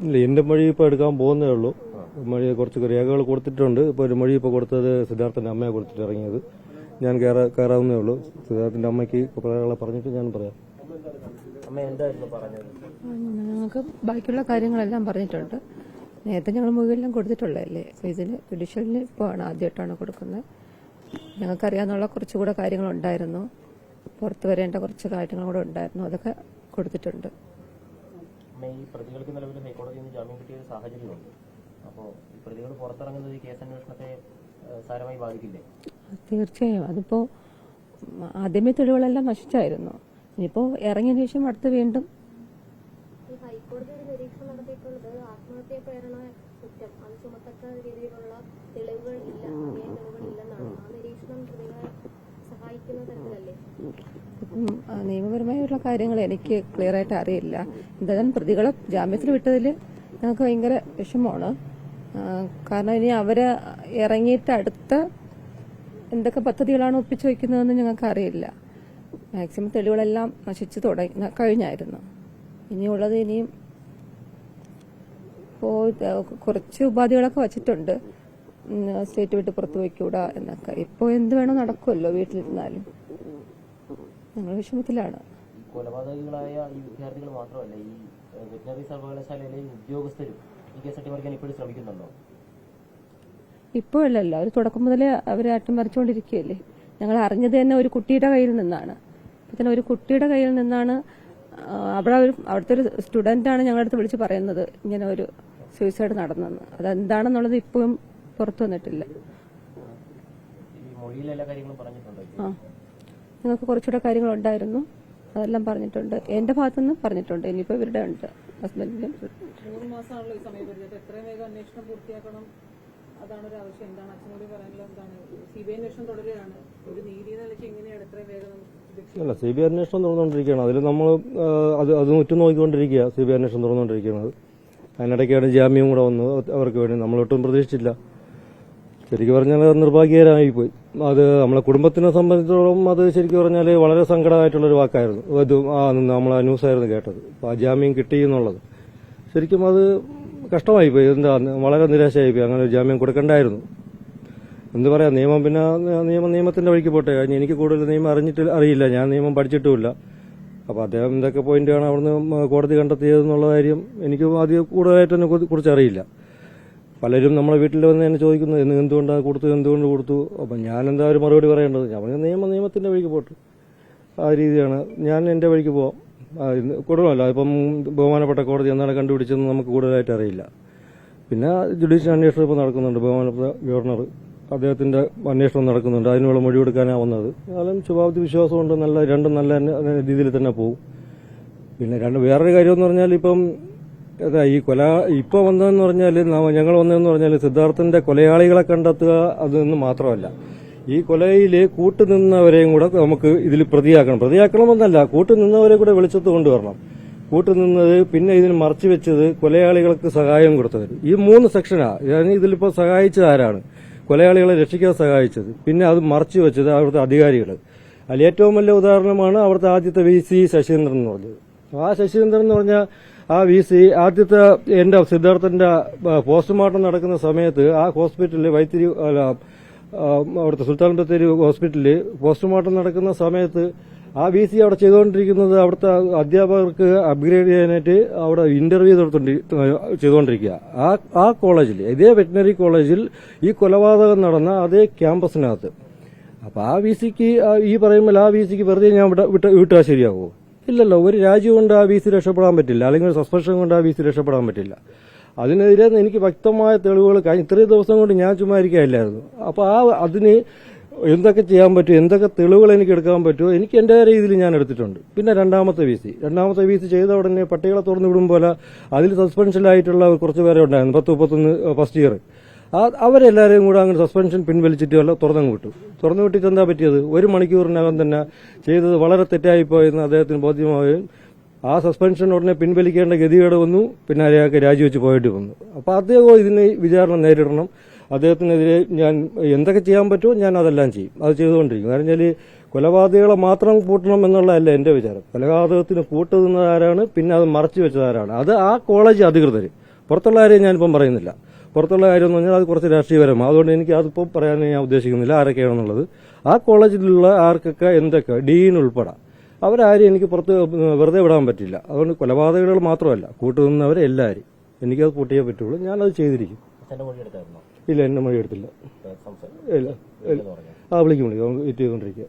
ഇല്ല, എന്റെ മൊഴി ഇപ്പോൾ എടുക്കാൻ പോകുന്നേ ഉള്ളൂ. മൊഴി കുറച്ച് രേഖകൾ കൊടുത്തിട്ടുണ്ട്. ഇപ്പോൾ ഒരു മൊഴി ഇപ്പോൾ കൊടുത്തത് സിദ്ധാർത്ഥന്റെ അമ്മയെ കൊടുത്തിട്ട് ഇറങ്ങിയത്. ഞാൻ കയറാവുന്നേ ഉള്ളൂ. സിദ്ധാർത്ഥന്റെ അമ്മയ്ക്ക് പറയാനുള്ളത് പറഞ്ഞിട്ട് ഞാൻ പറയാം. ഞങ്ങൾക്ക് ബാക്കിയുള്ള കാര്യങ്ങളെല്ലാം പറഞ്ഞിട്ടുണ്ട്. നേരത്തെ ഞങ്ങൾ മൊഴിയെല്ലാം കൊടുത്തിട്ടുള്ളതല്ലേ. അപ്പോൾ ഇതിന് ജുഡീഷ്യലിന് ഇപ്പോൾ ആദ്യമായിട്ടാണ് കൊടുക്കുന്നത്. ഞങ്ങൾക്കറിയാവുന്ന കുറച്ചുകൂടെ കാര്യങ്ങളുണ്ടായിരുന്നു, പുറത്തു വരേണ്ട കുറച്ച് കാര്യങ്ങളും കൂടെ ഉണ്ടായിരുന്നു, അതൊക്കെ കൊടുത്തിട്ടുണ്ട്. ഈ പ്രതികൾക്ക് നിലവിൽ ഹൈക്കോടതിയിൽ നിന്ന് ജാമ്യം കിട്ടിയ ഒരു സാഹചര്യമുണ്ട്. അപ്പോൾ ഈ പ്രതികൾ പുറത്തിറങ്ങുന്നത് ഈ കേസ് അന്വേഷണത്തെ സാരമായി ബാധിക്കില്ലേ? തീർച്ചയായും. അതിപ്പോ ആദ്യമേ തെളിവുകളെല്ലാം നശിച്ചായിരുന്നു. ഇനിയിപ്പോ ഇറങ്ങിയ ശേഷം അടുത്ത് വീണ്ടും ഹൈക്കോടതി ഒരു നിരീക്ഷണം നടത്തിയിട്ടുള്ളത് ആത്മഹത്യാ പ്രേരണ കുറ്റം അത് ചുമത്തക്ക രീതിയിലുള്ള തെളിവുകൾ ഇല്ലെന്നാണ്. ആ നിരീക്ഷണം പ്രതികളെ സഹായിക്കുന്ന തരത്തിലല്ലേ? നിയമപരമായുള്ള കാര്യങ്ങൾ എനിക്ക് ക്ലിയർ ആയിട്ട് അറിയില്ല. എന്തായാലും പ്രതികളെ ജാമ്യത്തിൽ വിട്ടതിൽ ഞങ്ങൾക്ക് ഭയങ്കര വിഷമമാണ്. കാരണം ഇനി അവര് ഇറങ്ങിയിട്ട് അടുത്ത എന്തൊക്കെ പദ്ധതികളാണ് ഒപ്പിച്ചു വയ്ക്കുന്നതെന്ന് ഞങ്ങൾക്ക് അറിയില്ല. മാക്സിമം തെളിവുകളെല്ലാം നശിച്ചു കഴിഞ്ഞായിരുന്നു. ഇനിയുള്ളത് ഇനിയും കുറച്ച് ഉപാധികളൊക്കെ വച്ചിട്ടുണ്ട്. സ്റ്റേറ്റ് വിട്ട് പുറത്തു വയ്ക്കൂടാ എന്നൊക്കെ. ഇപ്പോൾ എന്ത് വേണോ നടക്കുമല്ലോ വീട്ടിലിരുന്നാലും. ഞങ്ങൾ വിഷമത്തിലാണ്. കൊലപാതകികളായ ഈ വിദ്യാർത്ഥികൾ മാത്രമല്ല, ഈ വെറ്റിനറി സർവകലാശാലയിലെ ഉദ്യോഗസ്ഥരും ഈ കേസ് അട്ടിമറിക്കാൻ ഇപ്പോഴും ശ്രമിക്കുന്നുണ്ടോ? ഇപ്പോഴല്ലോ, അവർ തുടക്കം മുതലേ അവരെ അട്ടിമറിച്ചുകൊണ്ടിരിക്കുകയല്ലേ. ഞങ്ങൾ അറിഞ്ഞത് തന്നെ ഒരു കുട്ടിയുടെ കയ്യിൽ നിന്നാണ്. അപ്പൊ തന്നെ ഒരു കുട്ടിയുടെ കയ്യിൽ നിന്നാണ്. അവിടുത്തെ ഒരു സ്റ്റുഡന്റാണ് ഞങ്ങളുടെ അടുത്ത് വിളിച്ച് പറയുന്നത് ഇങ്ങനെ ഒരു സൂയിസൈഡ് നടന്നെന്ന്. അതെന്താണെന്നുള്ളത് ഇപ്പോഴും പുറത്തു വന്നിട്ടില്ല. നിങ്ങൾക്ക് കുറച്ചുകൂടെ കാര്യങ്ങളുണ്ടായിരുന്നു, അതെല്ലാം പറഞ്ഞിട്ടുണ്ട്. എന്റെ ഭാഗത്തുനിന്ന് പറഞ്ഞിട്ടുണ്ട്. ഇനിയിപ്പോ ഇവരുടെ ഉണ്ട്, ഹസ്ബൻഡിന്റെ. 3 മാസമാണല്ലോ ഈ സമയപരിധി. എത്രയും വേഗം അന്വേഷണം പൂർത്തിയാക്കണം, അതാണ് ഒരു ആവശ്യം. എന്താണ് അച്ഛനോട് പറയാനുള്ള? എന്താണ് CBI അന്വേഷണം തുടരുകയാണ്. ഒരു നീതി നിലയ്ക്ക് എങ്ങനെയാണ് എത്രയും വേഗം? അല്ല, CBI അന്വേഷണം തുറന്നുകൊണ്ടിരിക്കുകയാണ്. അതിൽ നമ്മൾ അത് ഉറ്റുനോക്കിക്കൊണ്ടിരിക്കുക. CBI അന്വേഷണം തുറന്നുകൊണ്ടിരിക്കുന്നത്. അതിനിടയ്ക്കാണ് ജാമ്യം കൂടെ വന്നത് അവർക്ക് വേണ്ടി. നമ്മളൊട്ടും പ്രതീക്ഷിച്ചില്ല. ശരിക്കും പറഞ്ഞാൽ നിർഭാഗ്യകരമായിപ്പോയി. അത് നമ്മളെ കുടുംബത്തിനെ സംബന്ധിച്ചിടത്തോളം അത് ശരിക്കും പറഞ്ഞാൽ വളരെ സങ്കടമായിട്ടുള്ളൊരു വാക്കായിരുന്നു. നമ്മളെ ന്യൂസായിരുന്നു കേട്ടത്. അപ്പോൾ ആ ജാമ്യം കിട്ടി എന്നുള്ളത് ശരിക്കും അത് കഷ്ടമായിപ്പോയി. എന്താ, വളരെ നിരാശയായിപ്പോയി. അങ്ങനെ ഒരു ജാമ്യം കൊടുക്കണ്ടായിരുന്നു. എന്ത് പറയാം, നിയമം പിന്നെ നിയമത്തിന്റെ വഴിക്ക് പോട്ടെ. കഴിഞ്ഞ് എനിക്ക് കൂടുതൽ നിയമം അറിയില്ല. ഞാൻ നിയമം പഠിച്ചിട്ടുമില്ല. അപ്പോൾ അദ്ദേഹം എന്തൊക്കെ പോയിന്റാണ് അവിടുന്ന് കോടതി കണ്ടെത്തിയതെന്നുള്ള കാര്യം എനിക്ക് ആദ്യം കൂടുതലായിട്ട് എന്നെ കുറിച്ച് അറിയില്ല. പലരും നമ്മളെ വീട്ടിൽ വന്ന് എന്നെ ചോദിക്കുന്നു എന്തുകൊണ്ടാണ് എന്തുകൊണ്ട് കൊടുത്തു. അപ്പം ഞാനെന്താ ഒരു മറുപടി പറയേണ്ടത്? ഞാൻ പറഞ്ഞ നിയമത്തിന്റെ വഴിക്ക് പോട്ടെ. ആ രീതിയാണ്. ഞാൻ എന്റെ വഴിക്ക് പോവാം. കൊടുമല്ല. ഇപ്പം ബഹുമാനപ്പെട്ട കോടതി എന്താണ് കണ്ടുപിടിച്ചതെന്ന് നമുക്ക് കൂടുതലായിട്ട് അറിയില്ല. പിന്നെ ജുഡീഷ്യൽ അന്വേഷണം ഇപ്പോൾ നടക്കുന്നുണ്ട്. ബഹുമാനപ്പെട്ട ഗവർണർ അദ്ദേഹത്തിന്റെ അന്വേഷണം നടക്കുന്നുണ്ട്. അതിനുള്ള മൊഴി കൊടുക്കാനാണ് വന്നത്. എന്നാലും ശുഭാപ്തി വിശ്വാസമുണ്ട്. രണ്ടും നല്ല രീതിയിൽ തന്നെ പോകും. പിന്നെ വേറൊരു കാര്യം എന്ന് പറഞ്ഞാൽ ഇപ്പം ഈ ഇപ്പൊ വന്നതെന്ന് പറഞ്ഞാൽ ഞങ്ങൾ വന്നതെന്ന് പറഞ്ഞാൽ സിദ്ധാർത്ഥന്റെ കൊലയാളികളെ കണ്ടെത്തുക അതൊന്നും മാത്രമല്ല, ഈ കൊലയിൽ കൂട്ടുനിന്നവരെയും കൂടെ നമുക്ക് ഇതിൽ പ്രതിയാക്കണമെന്നല്ല, കൂട്ടുനിന്നവരെ കൂടെ വെളിച്ചത്ത് കൊണ്ടുവരണം. കൂട്ടുനിന്നത്, പിന്നെ ഇതിന് മറച്ചു വെച്ചത്, കൊലയാളികൾക്ക് സഹായം കൊടുത്തവർ. ഈ 3 സെക്ഷനാണ്. ഇതിലിപ്പോ സഹായിച്ചത് ആരാണ്? കൊലയാളികളെ രക്ഷിക്കാൻ സഹായിച്ചത്. പിന്നെ അത് മറച്ചു വെച്ചത് അവിടുത്തെ അധികാരികൾ. അതിൽ ഏറ്റവും വലിയ ഉദാഹരണമാണ് അവിടുത്തെ ആദ്യത്തെ VC ശശീന്ദ്രൻ എന്ന് പറഞ്ഞത്. ആ ശശീന്ദ്രൻ എന്ന് പറഞ്ഞാൽ ആ VC ആദ്യത്തെ എന്റെ സിദ്ധാർത്ഥന്റെ പോസ്റ്റ്മോർട്ടം നടക്കുന്ന സമയത്ത് ആ ഹോസ്പിറ്റലിൽ അവിടുത്തെ സുൽത്താൻ ബത്തേരി ഹോസ്പിറ്റലിൽ പോസ്റ്റ്മോർട്ടം നടക്കുന്ന സമയത്ത് ആ VC അവിടെ ചെയ്തുകൊണ്ടിരിക്കുന്നത് അവിടുത്തെ അധ്യാപകർക്ക് അപ്ഗ്രേഡ് ചെയ്യാനായിട്ട് അവിടെ ഇന്റർവ്യൂ ചെയ്തുകൊണ്ടിരിക്കുക. ആ കോളേജിൽ, ഇതേ വെറ്റിനറി കോളേജിൽ ഈ കൊലപാതകം നടന്ന അതേ ക്യാമ്പസിനകത്ത്. അപ്പൊ ആ VCക്ക് ഈ പറയുമ്പോൾ ആ VCക്ക് വെറുതെ ഞാൻ വിട്ടാൽ ശരിയാകുമോ? ഇല്ലല്ലോ. ഒരു രാജ്യം കൊണ്ട് ആ VC രക്ഷപ്പെടാൻ പറ്റില്ല, അല്ലെങ്കിൽ ഒരു സസ്പെൻഷൻ കൊണ്ട് ആ VC രക്ഷപ്പെടാൻ പറ്റില്ല. അതിനെതിരെ എനിക്ക് വ്യക്തമായ തെളിവുകൾ ഇത്രയും ദിവസം കൊണ്ട് ഞാൻ ചുമ്മാ ഇരിക്കുകയല്ലായിരുന്നു. അപ്പൊ അതിന് എന്തൊക്കെ ചെയ്യാൻ പറ്റും, എന്തൊക്കെ തെളിവുകൾ എനിക്ക് എടുക്കാൻ പറ്റുമോ എനിക്ക് എന്റെ രീതിയിൽ ഞാൻ എടുത്തിട്ടുണ്ട്. പിന്നെ രണ്ടാമത്തെ VC ചെയ്ത ഉടനെ പട്ടികളെ തുറന്നു വിടും പോലെ അതിൽ സസ്പെൻഷനിലായിട്ടുള്ള കുറച്ച് പേരെ ഉണ്ടായിരുന്നു, 10-31 ഫസ്റ്റ് ഇയർ. അവരെല്ലാവരെയും കൂടെ അങ്ങനെ സസ്പെൻഷൻ പിൻവലിച്ചിട്ട് തുറന്നു വിട്ടിട്ട് എന്താ പറ്റിയത്? 1 മണിക്കൂറിനകം തന്നെ ചെയ്തത് വളരെ തെറ്റായിപ്പോയെന്ന് അദ്ദേഹത്തിന് ബോധ്യമാവുകയും ആ സസ്പെൻഷൻ ഉടനെ പിൻവലിക്കേണ്ട ഗതികേട് വന്നു. പിന്നെ അയാൾക്ക് രാജിവെച്ച് പോയിട്ട് വന്നു. അപ്പൊ അദ്ദേഹം ഇതിന് വിചാരണ നേരിടണം. അദ്ദേഹത്തിനെതിരെ ഞാൻ എന്തൊക്കെ ചെയ്യാൻ പറ്റുമോ ഞാൻ അതെല്ലാം ചെയ്യും. അത് ചെയ്തുകൊണ്ടിരിക്കും. കാരണം വെച്ചാൽ കൊലപാതകളെ മാത്രം കൂട്ടണം എന്നുള്ളതല്ല എന്റെ വിചാരം. കൊലപാതകത്തിന് കൂട്ടുന്നത് ആരാണ്, പിന്നെ അത് മറച്ചു വെച്ചത് ആരാണ്, അത് ആ കോളേജ് അധികൃതർ. പുറത്തുള്ള കാര്യം ഞാനിപ്പം പറയുന്നില്ല. പുറത്തുള്ള കാര്യം എന്ന് പറഞ്ഞാൽ അത് കുറച്ച് രാഷ്ട്രീയപരമാണ്. അതുകൊണ്ട് എനിക്ക് അതിപ്പോൾ പറയാൻ ഞാൻ ഉദ്ദേശിക്കുന്നില്ല ആരൊക്കെയാണെന്നുള്ളത്. ആ കോളേജിലുള്ള ആർക്കൊക്കെ എന്തൊക്കെ ഡീൻ ഉൾപ്പെടെ അവരാരും എനിക്ക് പുറത്ത് വെറുതെ വിടാൻ പറ്റില്ല. അതുകൊണ്ട് കൊലപാതകങ്ങൾ മാത്രമല്ല, കൂട്ടുനിന്നവരെ എല്ലാവരും എനിക്കത് കൂട്ടിയേ പറ്റുള്ളൂ. ഞാനത് ചെയ്തിരിക്കും. അച്ഛന്റെ മൊഴി എടുത്തായിരുന്നോ? ഇല്ല, എന്റെ മൊഴി എടുത്തില്ല. സംസാരം ഇല്ല, വിളിക്കും വെയിറ്റ് ചെയ്തുകൊണ്ടിരിക്കുക.